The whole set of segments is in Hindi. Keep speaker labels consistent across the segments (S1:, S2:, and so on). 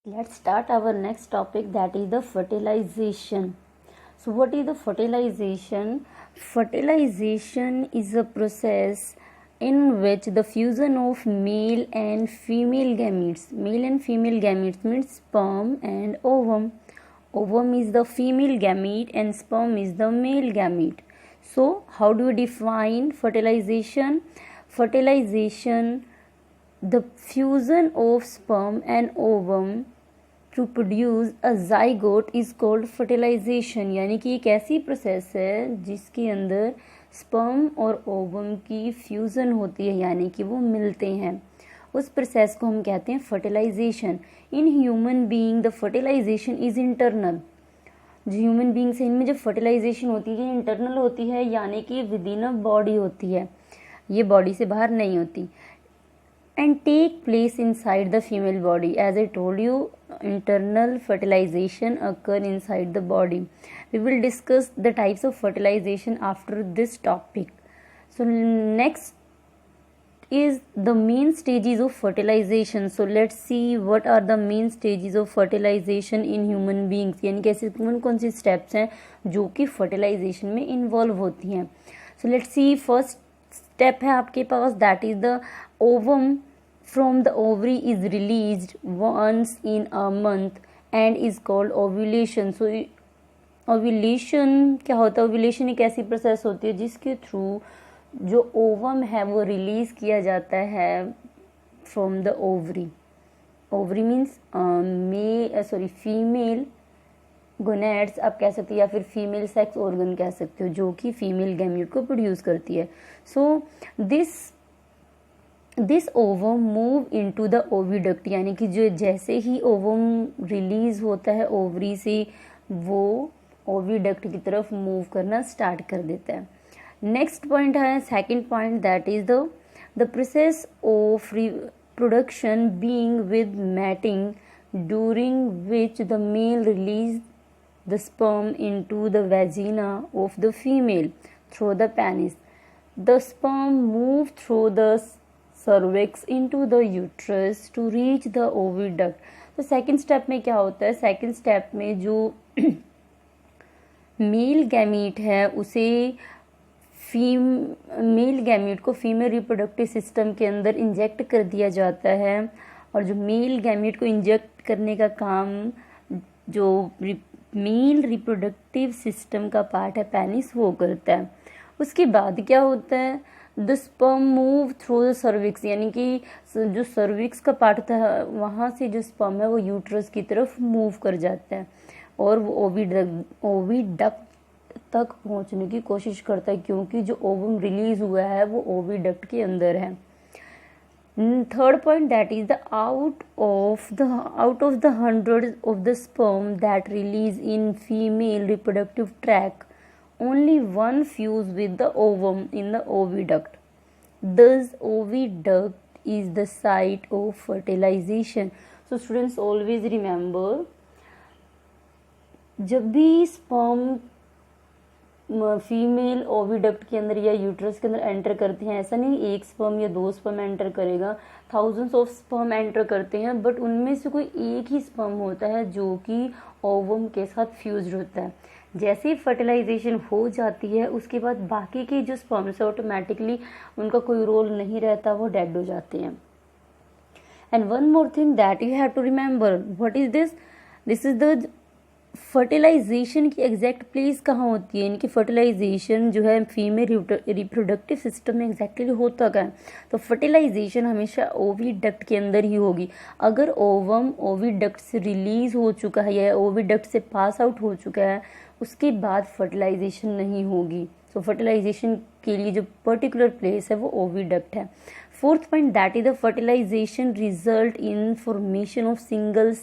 S1: Let's start our next topic, that is the fertilization. So what is the fertilization? Fertilization is a process in which the fusion of male and female gametes means sperm and ovum. Ovum is the female gamete and sperm is the male gamete. So how do we define fertilization? Fertilization, the fusion of sperm and ovum to produce a zygote is called fertilisation. यानी कि एक ऐसी प्रोसेस है जिसके अंदर स्पर्म और ओवम की फ्यूज़न होती है, यानी कि वो मिलते हैं। उस प्रोसेस को हम कहते हैं fertilisation. In human being the fertilisation is internal. जो ह्यूमन बीइंग्स है इनमें जो फर्टिलाइजेशन होती है इंटरनल होती है, यानी कि विद इन अ बॉडी होती है, ये बॉडी से बाहर नहीं होती। And take place inside the female body. As I told you, internal fertilization occur inside the body. We will discuss the types of fertilization after this topic. So next is the main stages of fertilization. So let's see what are the main stages of fertilization in human beings. यानी कैसे कौन सी steps हैं जो कि fertilization में involve होती हैं. So let's see, first step है आपके पास, that is the ovum from the ovary is released once in a month and is called ovulation. So ovulation क्या होता है? ovulation एक ऐसी प्रोसेस होती है जिसके थ्रू जो ओवम है वो रिलीज किया जाता है from the ovary. Ovary means female gonads आप कह सकते हो, या फिर फीमेल सेक्स ऑर्गन कह सकते हो, जो कि फीमेल गैमेट को प्रोड्यूस करती है. So this ovum move into the oviduct, यानी कि जो जैसे ही ओवम रिलीज होता है ओवरी से वो ओविडक्ट की तरफ मूव करना स्टार्ट कर देता है. नेक्स्ट पॉइंट है second point, that is the process of reproduction being with mating, during which the male release the sperm into the vagina of the female through the penis. The sperm move through the cervix into the uterus to reach the oviduct. तो सेकेंड स्टेप में क्या होता है? सेकेंड स्टेप में जो मेल गैमीट है उसे मेल गैमीट को फीमेल रिप्रोडक्टिव सिस्टम के अंदर इंजेक्ट कर दिया जाता है, और जो मेल गैमीट को इंजेक्ट करने का काम जो मेल रिप्रोडक्टिव सिस्टम का पार्ट है पेनिस वो करता है. उसके बाद क्या होता है? The sperm move through the cervix, यानी कि जो सर्विक्स का पार्ट था वहाँ से जो स्पर्म है वो यूट्रस की तरफ मूव कर जाता है और वो ओविडक्ट तक पहुँचने की कोशिश करता है, क्योंकि जो ओवम रिलीज हुआ है वो ओविडक्ट के अंदर है. Third point, that is the out of the hundreds of the sperm that release in female reproductive tract, only one fuse with the ovum in the oviduct. Thus oviduct is the site of fertilization. So students always remember, जब भी sperm फीमेल ओविडक्ट के अंदर या यूट्रस के अंदर एंटर करते हैं, ऐसा नहीं एक स्पर्म या दो स्पर्म एंटर करेगा, थाउजेंड्स ऑफ स्पर्म एंटर करते हैं, बट उनमें से कोई एक ही स्पर्म होता है जो कि ओवम के साथ फ्यूज्ड होता है. जैसे ही फर्टिलाइजेशन हो जाती है उसके बाद बाकी के जो स्पर्म से ऑटोमेटिकली उनका कोई रोल नहीं रहता, वो डेड हो जाते हैं. And one more thing that you have to remember, what is this is the fertilisation की एग्जैक्ट प्लेस कहाँ होती है, यानी कि फर्टिलाइजेशन जो है फीमेल रिप्रोडक्टिव सिस्टम में एग्जैक्टली होता क्या है? तो फर्टिलाइजेशन हमेशा ओविडक्ट के अंदर ही होगी. अगर ओवम ओविडक्ट से रिलीज हो चुका है या ओविडक्ट से पास आउट हो चुका है उसके बाद फर्टिलाइजेशन नहीं होगी. तो फर्टिलाइजेशन के लिए जो पर्टिकुलर प्लेस है वो ओविडक्ट है. Fourth point, that is the fertilization result in formation of single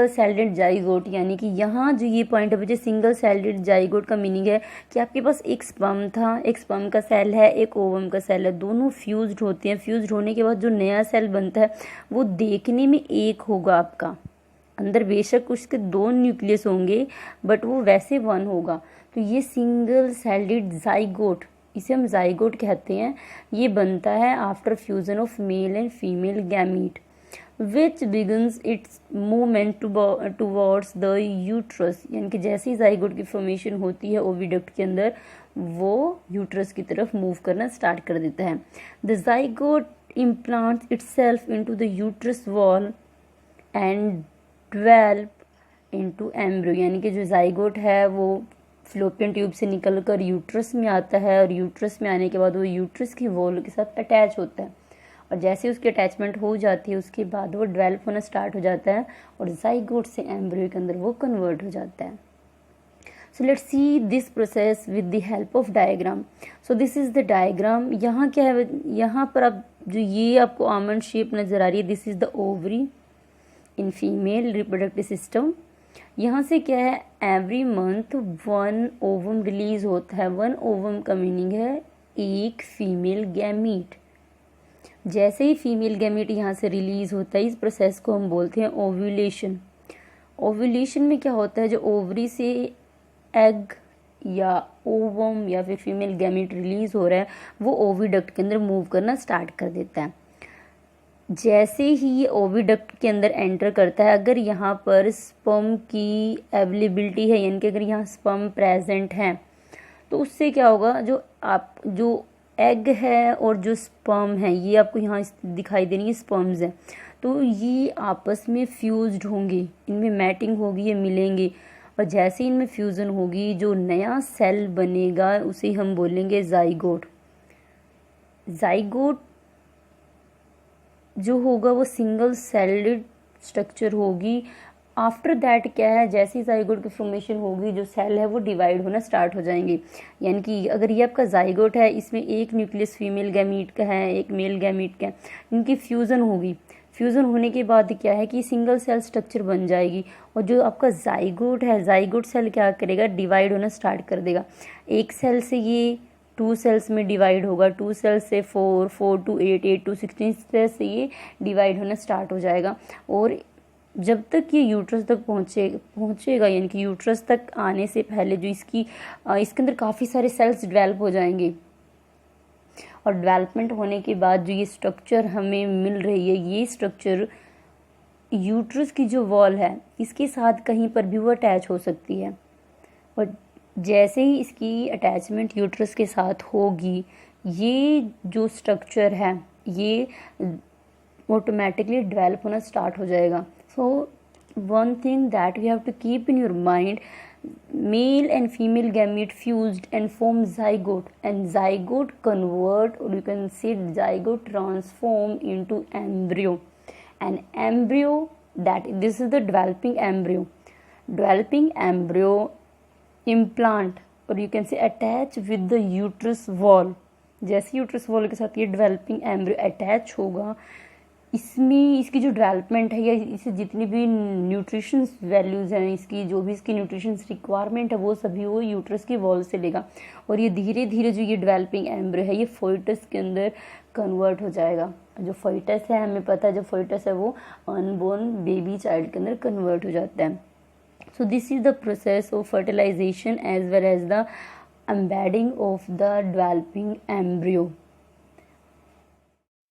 S1: celled zygote, यानी कि यहाँ जो ये पॉइंट है बच्चे, सिंगल सेल्डेड जाइगोट का मीनिंग है कि आपके पास एक स्पर्म था, एक स्पर्म का सेल है, एक ओवम का सेल है, दोनों फ्यूज्ड होते हैं. फ्यूज्ड होने के बाद जो नया सेल बनता है वो देखने में एक होगा, आपका अंदर बेशक उसके दो न्यूक्लियस होंगे बट वो वैसे वन होगा. तो ये सिंगल सेल्डेड जाइगोट इसे हम जाइगोट कहते हैं। ये बनता है after fusion of male and female gamete which begins it's movement towards the uterus, यानी कि जैसे ही जाइगोट की फॉर्मेशन होती है ओविडक्ट के अंदर, वो यूट्रस की तरफ मूव करना स्टार्ट कर देता है। The zygote implants itself into the uterus wall and develop into embryo, यानी कि जो जाइगोट है वो फ्लोपियन ट्यूब से निकलकर यूट्रस में आता है और यूट्रस में आने के बाद वो यूट्रस की वॉल के साथ अटैच होता है और जैसे उसकी अटैचमेंट हो जाती है उसके बाद वो डेवलप होना स्टार्ट हो जाता है और जाइगोट से एम्ब्रियो के अंदर वो कन्वर्ट हो जाता है। So let's see this process with the help of diagram. So this is the diagram. यहाँ क्या है, यहाँ पर आप जो ये आपको आमंड शेप नज़र आ रही है, this is the ovary in female reproductive system. यहाँ से क्या है, एवरी मंथ 1 ओवम रिलीज होता है। 1 ओवम का मीनिंग है एक फीमेल गैमीट। जैसे ही फीमेल गैमीट यहाँ से रिलीज होता है, इस प्रोसेस को हम बोलते हैं ओव्यूलेशन। ओव्यूलेशन में क्या होता है, जो ओवरी से एग या ओवम या फिर फीमेल गैमीट रिलीज हो रहा है वो ओविडक्ट के अंदर मूव करना स्टार्ट कर देता है। जैसे ही ये ओविडक्ट के अंदर एंटर करता है, अगर यहाँ पर स्पर्म की अवेलेबिलिटी है, यानी कि अगर यहाँ स्पर्म प्रेजेंट है, तो उससे क्या होगा, जो एग है और जो स्पर्म है, ये आपको यहाँ दिखाई दे रही है स्पर्म्स है, तो ये आपस में फ्यूज्ड होंगे, इनमें मैटिंग होगी, ये मिलेंगे और जैसे इनमें फ्यूज़न होगी जो नया सेल बनेगा उसे हम बोलेंगे जाइगोट। जाइगोट जो होगा वो सिंगल सेल्ड स्ट्रक्चर होगी। आफ्टर दैट क्या है, जैसे ही जाइगोट की फॉर्मेशन होगी जो सेल है वो डिवाइड होना स्टार्ट हो जाएंगे। यानी कि अगर ये आपका जाइगोट है, इसमें एक न्यूक्लियस फीमेल गैमीट का है, एक मेल गैमीट का है, इनकी फ्यूज़न होगी। फ्यूज़न होने के बाद क्या है कि सिंगल सेल स्ट्रक्चर बन जाएगी और जो आपका जाइगोट है, जाइगोट सेल क्या करेगा, डिवाइड होना स्टार्ट कर देगा। एक सेल से ये 2 सेल्स में डिवाइड होगा, 2 सेल्स से 4, 4 to 8, 8 to 16 से ये डिवाइड होना स्टार्ट हो जाएगा। और जब तक ये यूट्रस तक पहुँचेगा, यानी कि यूट्रस तक आने से पहले जो इसके अंदर काफ़ी सारे सेल्स डेवलप हो जाएंगे और डेवलपमेंट होने के बाद जो ये स्ट्रक्चर हमें मिल रही है, ये स्ट्रक्चर यूट्रस की जो वॉल है इसके साथ कहीं पर भी वो अटैच हो सकती है और जैसे ही इसकी अटैचमेंट यूट्रस के साथ होगी, ये जो स्ट्रक्चर है ये ऑटोमेटिकली डेवलप होना स्टार्ट हो जाएगा। So one thing that we have to keep in your mind, male and female gamete fused and form zygote, and zygote convert, or you can say zygote transform into embryo, and embryo, that this is the developing embryo implant, or you can say attach with the uterus wall। जैसे यूट्रस वॉल के साथ ये डेवलपिंग एम्ब्रियो अटैच होगा, इसमें इसकी जो डेवलपमेंट है या इसे जितनी भी न्यूट्रिशन वैल्यूज़ हैं, इसकी जो भी इसकी न्यूट्रिशन रिक्वायरमेंट है वो सभी वो यूट्रस की वॉल से लेगा और ये धीरे धीरे जो ये डेवलपिंग एम्ब्रियो है ये फोइटस के अंदर कन्वर्ट हो जाएगा। जो फोइटस है, हमें पता है जो फोइटस है वो अनबोर्न बेबी चाइल्ड के अंदर कन्वर्ट हो जाता है। So this is the process of fertilisation as well as the embedding of the developing embryo.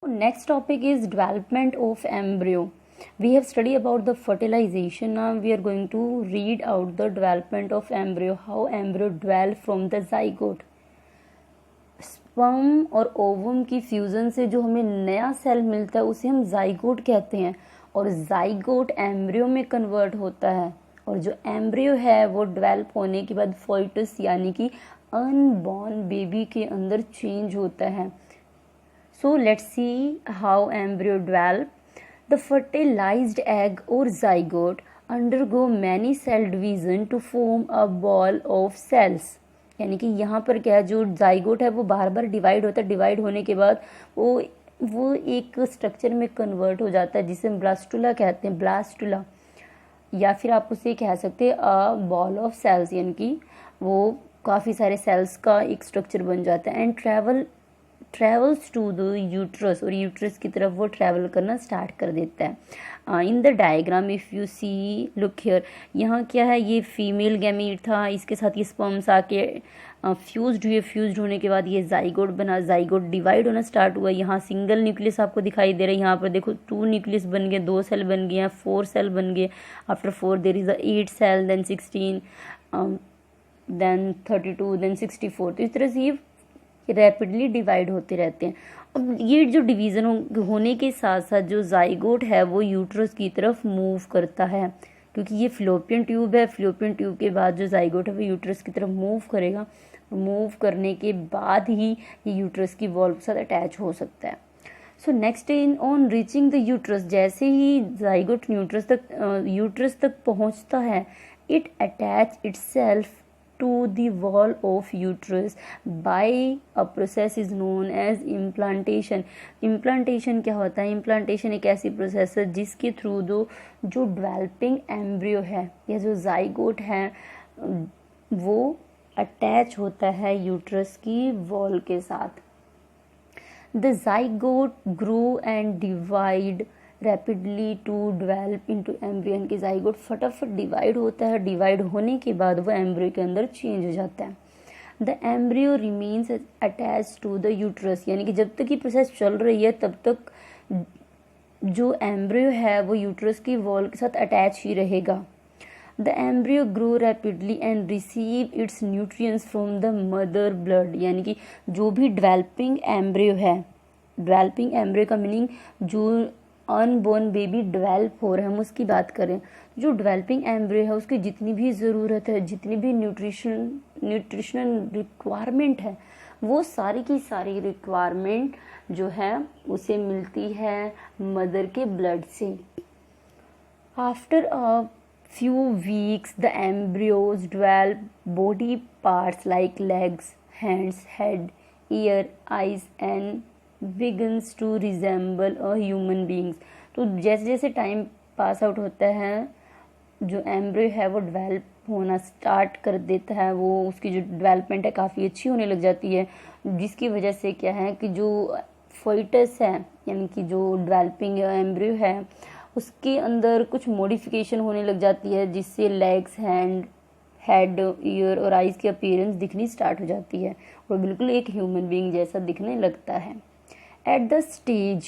S1: Next topic is development of embryo. We have studied about the fertilization. Now we are going to read out the development of embryo, how embryo develop from the zygote. Sperm और ओवम की फ्यूजन से जो हमें नया सेल मिलता है उसे हम जाइगोट कहते हैं और जाइगोट एम्ब्रियो में कन्वर्ट होता है और जो एम्ब्रियो है वो डेवलप होने के बाद फोइटस यानी कि अनबॉर्न बेबी के अंदर चेंज होता है। So let's see how embryo develop. The fertilized egg or zygote undergo many cell division to form a ball of cells. यानी कि यहाँ पर क्या है, जो जाइगोट है वो बार बार डिवाइड होता है, डिवाइड होने के बाद वो एक स्ट्रक्चर में कन्वर्ट हो जाता है जिसे हम ब्लास्टुला कहते हैं, ब्लास्टुला, या फिर आप उसे कह सकते हैं अ बॉल ऑफ सेल्स, यानी कि वो काफ़ी सारे सेल्स का एक स्ट्रक्चर बन जाता है। And travel travels to the uterus, और यूट्रस की तरफ वो ट्रैवल करना स्टार्ट कर देता है। In the diagram if you see look here, यहाँ क्या है, ये फीमेल गैमीट था, इसके साथ ये स्पर्म्स आके फ्यूज्ड हुए, फ्यूज्ड होने के बाद ये जाइगोट बना, जाइगोट डिवाइड होना स्टार्ट हुआ। यहाँ सिंगल न्यूक्लियस आपको दिखाई दे रहा है, यहाँ पर देखो 2 न्यूक्लियस बन गए, 2 सेल बन गए, 4 सेल बन गए, after 4 there is 8 cell, then 16, then 32, then 64। तो इस तरह से ये रैपिडली डिवाइड होते रहते हैं। अब ये जो डिवीज़न होने के साथ साथ जो जाइगोट है वो यूट्रस की तरफ मूव करता है, क्योंकि ये फ्लोपियन ट्यूब है। फ्लोपियन ट्यूब के बाद जो जाइगोट है वो यूट्रस की तरफ मूव करेगा, मूव करने के बाद ही ये यूट्रस की वॉल्व के साथ अटैच हो सकता है। So next in on reaching the uterus, जैसे ही जाइगोट यूट्रस तक पहुंचता है, it attach itself to the wall of uterus by a process is known as implantation। implantation क्या होता है? implantation एक ऐसी प्रोसेस है जिसके थ्रू जो डेवलपिंग एम्ब्रियो है या जो जाइगोट है वो अटैच होता है यूट्रस की वॉल के साथ। The zygote grow and divide rapidly to develop into embryo. की जाइगोट फटाफट डिवाइड होता है, डिवाइड होने के बाद वो एम्ब्रियो के अंदर चेंज हो जाता है। The embryo remains attach to the uterus, यानी कि जब तक ये प्रोसेस चल रही है तब तक जो एम्ब्रियो है वो यूट्रस की वॉल के साथ अटैच ही रहेगा। The embryo grow rapidly and receive it's nutrients from the mother blood, यानी कि जो भी डेवलपिंग एम्ब्रियो है, डेवलपिंग एम्ब्रियो का मीनिंग जो अनबोर्न बेबी डेवलप हो रहा है हम उसकी बात करें, जो डेवलपिंग एम्ब्रियो है उसकी जितनी भी ज़रूरत है, जितनी भी न्यूट्रिशनल रिक्वायरमेंट है, वो सारी की सारी रिक्वायरमेंट जो है उसे मिलती है मदर के ब्लड से। After a few weeks the embryos develop body parts like legs, hands, head, ear, eyes and begins to resemble a human beings। तो जैसे जैसे टाइम पास आउट होता है जो एम्ब्रियो है वो डेवलप होना स्टार्ट कर देता है, वो उसकी जो डेवलपमेंट है काफ़ी अच्छी होने लग जाती है, जिसकी वजह से क्या है कि जो फोइटस है यानी कि जो डेवलपिंग एम्ब्रियो है उसके अंदर कुछ मॉडिफिकेशन होने लग जाती है, जिससे लेग्स, हेड, ईयर और आइज़ की अपीयरेंस दिखनी स्टार्ट हो जाती है और बिल्कुल एक ह्यूमन बीइंग जैसा दिखने लगता है। At the stage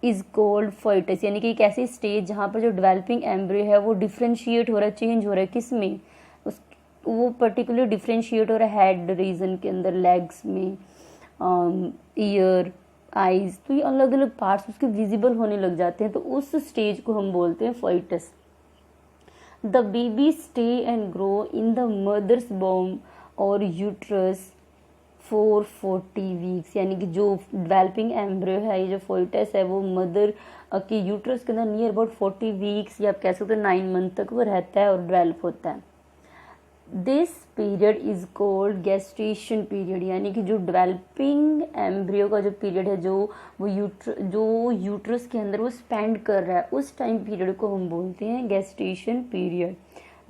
S1: is called foetus, यानी कि एक ऐसी स्टेज जहाँ पर जो डेवलपिंग एम्ब्रियो है वो डिफ्रेंशिएट हो रहा है, चेंज हो रहा है, किस में, वो पर्टिकुलर डिफ्रेंशिएट हो रहा है हेड रीजन के अंदर, लेग्स में, ईयर, आइज, तो ये अलग अलग पार्ट्स उसके विजिबल होने लग जाते हैं, तो उस स्टेज को हम बोलते हैं foetus. The baby stay and grow in the mother's बॉम और यूट्रस फॉर 40 वीक्स, यानी कि जो डेवलपिंग एम्ब्रियो है ये जो फोइटस है वो मदर के यूट्रस के अंदर नियर अबाउट 40 वीक्स या आप कह सकते हैं 9 मंथ तक वो रहता है और डेवलप होता है। This period is called gestation period, यानी कि जो डेवलपिंग एम्ब्रियो का जो पीरियड है जो यूट्रस के अंदर वो स्पेंड कर रहा है उस टाइम पीरियड को हम बोलते हैं gestation period.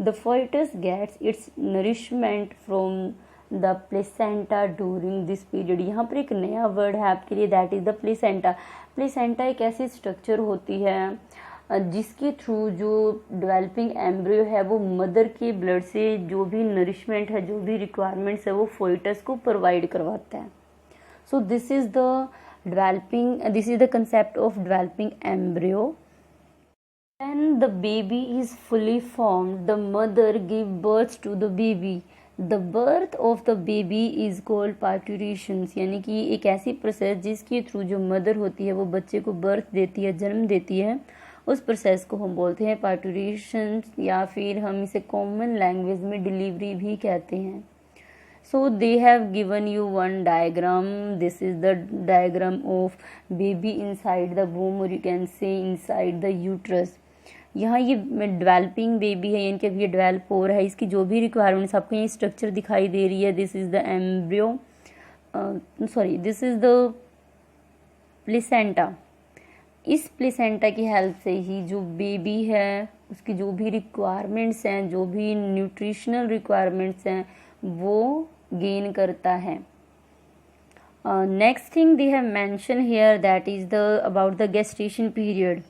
S1: The foetus gets its nourishment from the placenta during this period. यहाँ पर एक नया वर्ड है आपके लिए, that is the placenta. Placenta एक ऐसी स्ट्रक्चर होती है जिसके थ्रू जो डेवलपिंग एम्ब्रियो है वो मदर के ब्लड से जो भी नरिशमेंट है, जो भी रिक्वायरमेंट्स है वो फोइटस को प्रोवाइड करवाता है। So this is the concept of developing embryo. When the baby is fully formed, the mother gives birth to the baby. The birth of the baby is called parturition, यानी कि एक ऐसी प्रोसेस जिसके थ्रू जो मदर होती है वो बच्चे को बर्थ देती है, जन्म देती है, उस प्रोसेस को हम बोलते हैं पार्टुरेशन, या फिर हम इसे कॉमन लैंग्वेज में डिलीवरी भी कहते हैं। So they have given you one diagram, this is the diagram of baby inside the womb और you can see inside the uterus. यहाँ ये डेवलपिंग बेबी है, यानी कि अभी ये डेवलप हो रहा है, इसकी जो भी रिक्वायरमेंट्स आपको ये स्ट्रक्चर दिखाई दे रही है, this is the embryo, this is the placenta. इस प्लेसेंटा की हेल्प से ही जो बेबी है उसकी जो भी रिक्वायरमेंट्स हैं, जो भी न्यूट्रिशनल रिक्वायरमेंट्स हैं वो गेन करता है। Next thing they have mentioned here, that is about the gestation period.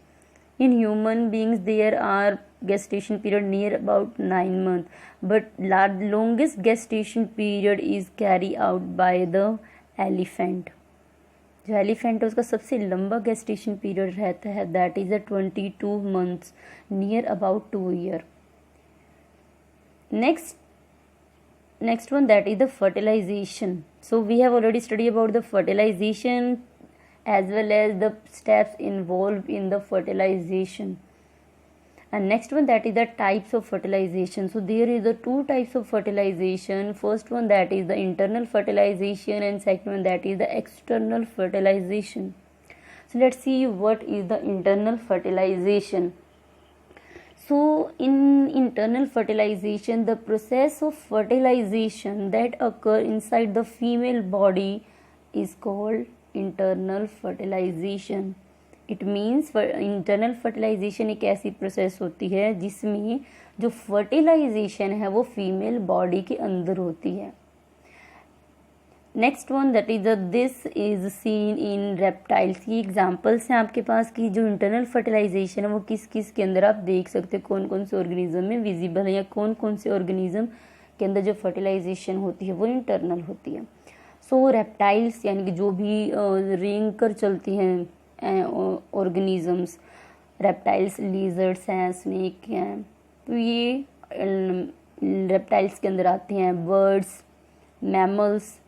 S1: In human beings there are gestation period near about 9 months, but longest gestation period is carried out by the elephant. जो एलिफेंट है उसका सबसे लंबा गेस्टेशन पीरियड रहता है, that is 22 months, near about 2 years. Next one, that is the fertilization. So we have already studied about the fertilization as well as the steps involved in the fertilization. And next one, that is the types of fertilization. So there is the 2 types of fertilization. First one, that is the internal fertilization, and second one, that is the external fertilization. So let's see what is the internal fertilization. So in internal fertilization, the process of fertilization that occur inside the female body is called internal fertilization. It means internal fertilization एक ऐसी प्रोसेस होती है जिसमें जो फर्टिलाइजेशन है वो फीमेल बॉडी के अंदर होती है. Next one, that is this is seen in reptiles. ये एग्जांपल्स हैं आपके पास कि जो इंटरनल फर्टिलाइजेशन है वो किस किस के अंदर आप देख सकते हैं, कौन कौन से ऑर्गेनिज्म में विजिबल है या कौन कौन से ऑर्गेनिज्म के अंदर जो फर्टिलाइजेशन होती है वो इंटरनल होती है. सो रेप्टाइल्स यानी कि जो भी रेंग कर चलती हैं ऑर्गेनिजम्स, रेप्टाइल्स, लिजर्ड्स हैं, स्नेक हैं, तो ये रेप्टाइल्स के अंदर आते हैं. Birds, mammals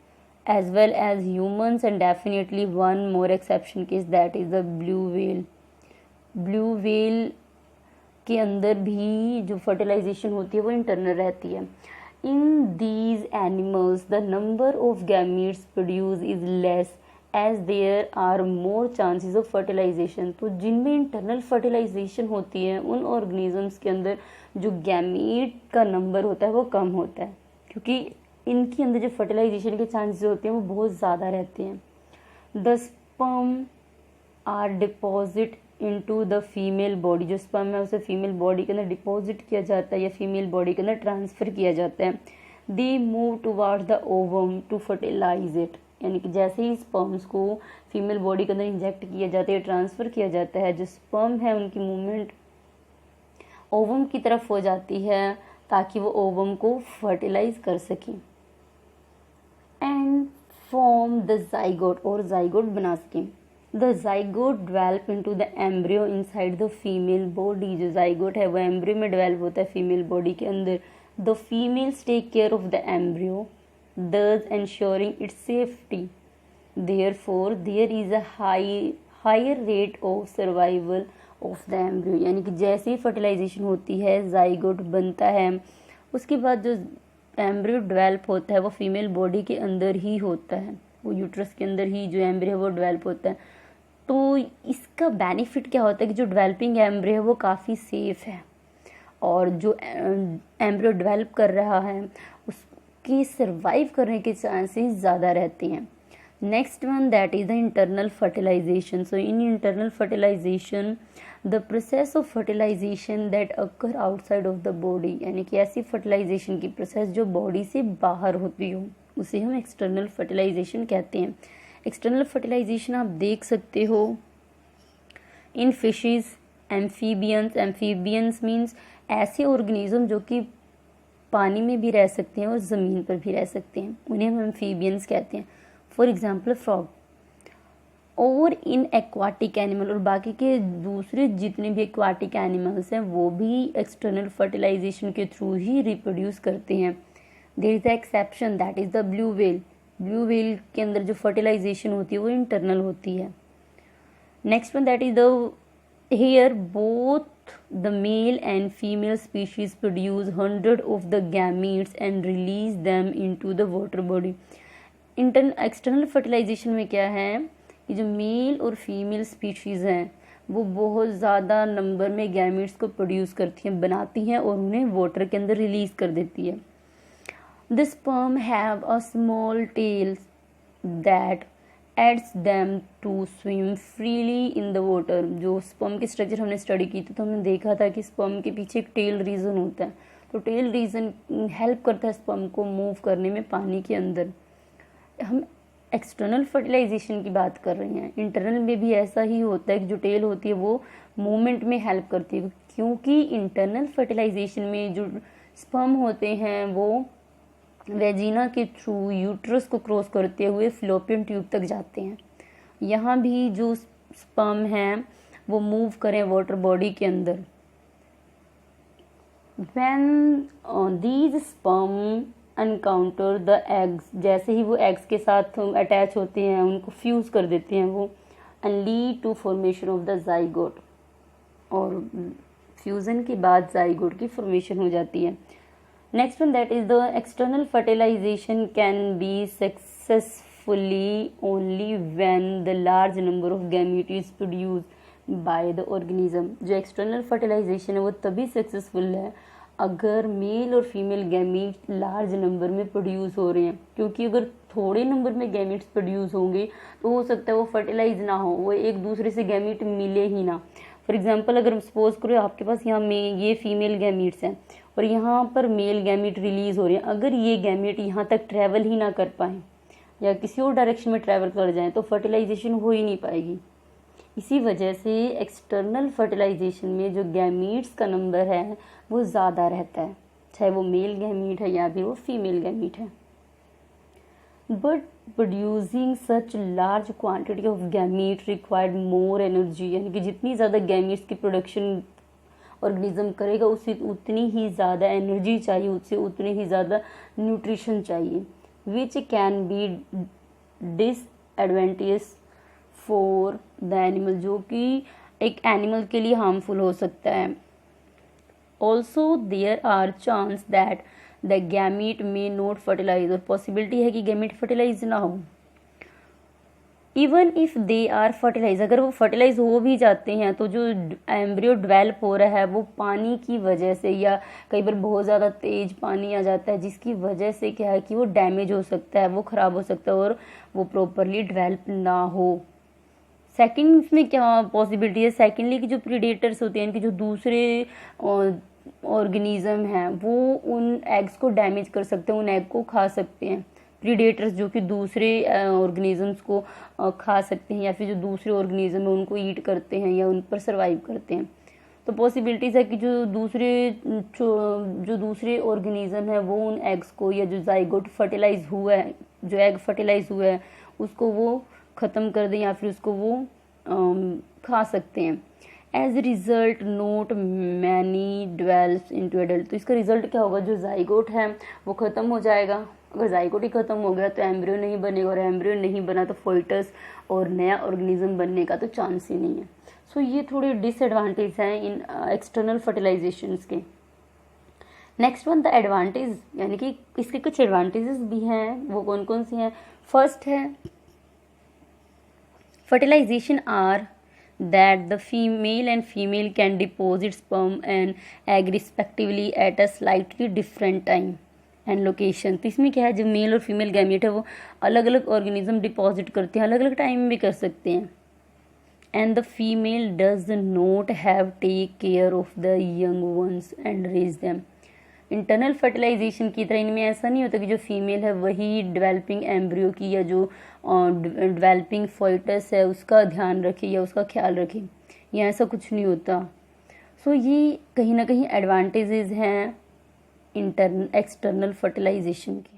S1: as well as humans, and definitely one more exception case, that is the blue whale. blue whale के अंदर भी जो फर्टिलाइजेशन होती है वो इंटरनल रहती है. In these animals the number of gametes produced is less as there are more chances of fertilization. तो जिनमें इंटरनल फर्टिलाइजेशन होती है उन ऑर्गेनिजम्स के अंदर जो गैमीट का नंबर होता है वो कम होता है, क्योंकि इनके अंदर जो फर्टिलाइजेशन के चांसेस होते हैं वो बहुत ज़्यादा रहते हैं. The sperm are deposit into the female body. जो स्पर्म है उसे फीमेल बॉडी के अंदर डिपॉजिट किया जाता है या फीमेल बॉडी के अंदर ट्रांसफ़र किया जाता है. They move towards the ovum to fertilise it. यानी कि जैसे ही स्पर्म्स को फीमेल बॉडी के अंदर इंजेक्ट किया जाता है, ट्रांसफ़र किया जाता है, जो स्पर्म है उनकी मूवमेंट ओवम की तरफ हो जाती है ताकि वो ओवम को फर्टिलाइज कर सकें एंड फॉर्म द ज़ाइगोट, और ज़ाइगोट बना सकें. The zygote develop into the embryo inside the female body. जो ज़ाइगोट है वो एम्ब्रियो में डेवलप होता है फीमेल बॉडी के अंदर. The females take care of the embryo thus ensuring its safety. Therefore there is a higher rate of survival of the embryo. यानी कि जैसे ही फर्टिलाइजेशन होती है, ज़ाइगोट बनता है, उसके बाद जो एम्ब्रियो डेवलप होता है वो फीमेल बॉडी के अंदर ही होता है, वो यूट्रस के अंदर ही जो एम्ब्रियो है वो डेवलप होता है. तो इसका बेनिफिट क्या होता है कि जो डेवलपिंग एम्ब्रियो है वो काफ़ी सेफ है, और जो एम्ब्रियो डेवलप कर रहा है उसकी सर्वाइव करने के चांसेस ज़्यादा रहते हैं. Next one, that is the internal fertilisation. So in internal fertilisation the process of fertilisation that occur outside of the body. यानी कि ऐसी फर्टिलाइजेशन की प्रोसेस जो बॉडी से बाहर होती हो उसे हम एक्सटर्नल फर्टिलाइजेशन कहते हैं. एक्सटर्नल फर्टिलाइजेशन आप देख सकते हो इन फिशेस, एम्फीबियंस. एम्फीबियंस मीन्स ऐसे ऑर्गेनिज्म जो कि पानी में भी रह सकते हैं और ज़मीन पर भी रह सकते हैं, उन्हें हम एम्फीबियंस कहते हैं. For example frog. और इन एक्वाटिक एनिमल, और बाकी के दूसरे जितने भी एक्वाटिक एनिमल्स हैं वो भी एक्सटर्नल फर्टिलाइजेशन के थ्रू ही रिप्रोड्यूस करते हैं. There is the exception, that is the blue whale. Blue whale के अंदर जो फर्टिलाइजेशन होती है वो इंटरनल होती है. Next one, that is the here both the male and female species produce 100 of the gametes and release them into the water body. External fertilisation में क्या है कि जो मेल और फीमेल स्पीशीज़ हैं वो बहुत ज़्यादा नंबर में गैमेट्स को प्रोड्यूस करती हैं, बनाती हैं और उन्हें वाटर के अंदर रिलीज़ कर देती है. The sperm have a small tail that aids them to swim freely in the water. जो स्पर्म की स्ट्रक्चर हमने स्टडी की थी तो हमने देखा था कि स्पर्म के पीछे एक टेल रीजन होता है. तो टेल रीजन हेल्प करता है स्पर्म को मूव करने में पानी के अंदर. हम एक्सटर्नल फर्टिलाइजेशन की बात कर रहे हैं, इंटरनल में भी ऐसा ही होता है कि जो टेल होती है वो मूवमेंट में हेल्प करती है, क्योंकि इंटरनल फर्टिलाइजेशन में जो स्पर्म होते हैं वो वेजिना के थ्रू यूट्रस को क्रॉस करते हुए फ्लोपियन ट्यूब तक जाते हैं। यहाँ भी जो स्पर्म हैं वो मूव करें वाटर बॉडी के अंदर। When these sperm encounter the eggs, जैसे ही वो एग्स के साथ अटैच होते हैं उनको फ्यूज कर देते हैं वो, and lead to formation of the zygote, और फ्यूजन के बाद जाइगोट की फॉर्मेशन हो जाती है। Next one that is the external fertilisation can be successfully only when the large number of gamete is produced by the organism. जो एक्सटर्नल फर्टिलाइजेशन है वो तभी सक्सेसफुल है अगर मेल और फीमेल गैमीट लार्ज नंबर में प्रोड्यूस हो रहे हैं, क्योंकि अगर थोड़े नंबर में गैमीट्स प्रोड्यूस होंगे तो हो सकता है वो फर्टिलाइज ना हो, वो एक दूसरे से गैमीट मिले ही ना। फॉर एग्जांपल अगर सपोज करो आपके पास यहाँ में ये फीमेल गैमीट्स हैं और यहाँ पर मेल गैमीट रिलीज हो रहे हैं, अगर ये गैमीट यहाँ तक ट्रैवल ही ना कर पाए या किसी और डायरेक्शन में ट्रैवल कर जाएं तो फर्टिलाइजेशन हो ही नहीं पाएगी। इसी वजह से एक्सटर्नल फर्टिलाइजेशन में जो गैमीट्स का नंबर है वो ज़्यादा रहता है, चाहे वो मेल गैमीट है या भी वो फीमेल गैमीट है। But producing such large quantity of gamete required more energy, यानी कि जितनी ज़्यादा गैमीट्स की प्रोडक्शन ऑर्गेनिज्म करेगा उससे उतनी ही ज़्यादा एनर्जी चाहिए, उससे उतनी ही ज़्यादा न्यूट्रिशन चाहिए, which can be disadvantage for the animal, जो कि एक एनिमल के लिए हार्मफुल हो सकता है। Also there are chance that the gamete may not fertilise, और पॉसिबिलिटी है कि गैमीट फर्टिलाइज ना हो। Even if they are fertilise, अगर वो फर्टिलाइज हो भी जाते हैं तो जो एम्ब्रियो डेवलप हो रहा है वो पानी की वजह से या कई बार बहुत ज़्यादा तेज पानी आ जाता है जिसकी वजह से क्या है कि वो डैमेज हो सकता है, वो ख़राब हो सकता है और वो प्रॉपरली डेवलप ना हो। सेकेंड इसमें क्या पॉसिबिलिटी है, सेकेंडली कि जो प्रीडेटर्स होते हैं, इनके जो दूसरे ऑर्गेनिज्म हैं वो उन एग्स को डैमेज कर सकते हैं, उन एग को खा सकते हैं। प्रीडेटर्स जो कि दूसरे ऑर्गेनिजम्स को खा सकते हैं या फिर जो दूसरे ऑर्गेनिज्म है उनको ईट करते हैं या उन पर सर्वाइव करते हैं। तो पॉसिबिलिटीज़ है कि जो दूसरे ऑर्गेनिज्म है वो उन एग्स को या जो जाइगोट फर्टिलाइज हुआ है, जो एग फर्टिलाइज हुआ है उसको वो ख़त्म कर दें या फिर उसको वो खा सकते हैं। As a result not many develops into adult, तो इसका रिजल्ट क्या होगा, जो जाइगोट है वो ख़त्म हो जाएगा। अगर जाइगोट ही ख़त्म हो गया तो एम्ब्रियो नहीं बनेगा, और एम्ब्रियो नहीं बना तो फोइटस और नया ऑर्गेनिज्म बनने का तो चांस ही नहीं है। सो ये थोड़े डिसएडवांटेज हैं इन एक्सटर्नल फर्टिलाइजेशंस के। नेक्स्ट वन द एडवांटेज, यानी कि इसके कुछ एडवांटेजेस भी हैं, वो कौन कौन से हैं। फर्स्ट है fertilization are that the female and female can deposit sperm and egg respectively at a slightly different time and location। तो इसमें क्या है, जो मेल और फीमेल गैमीट है वो अलग अलग ऑर्गेनिज्म डिपॉजिट करते हैं, अलग अलग टाइम में भी कर सकते हैं। And the female does not have take care of the young ones and raise them. Internal fertilisation की तरह इनमें ऐसा नहीं होता कि जो फीमेल है वही डेवलपिंग एम्ब्रियो की या जो डेवलपिंग फोइटस है उसका ध्यान रखे या उसका ख्याल रखे, या ऐसा कुछ नहीं होता। सो ये कहीं ना कहीं एडवांटेजेस हैं एक्सटर्नल फर्टिलाइजेशन की।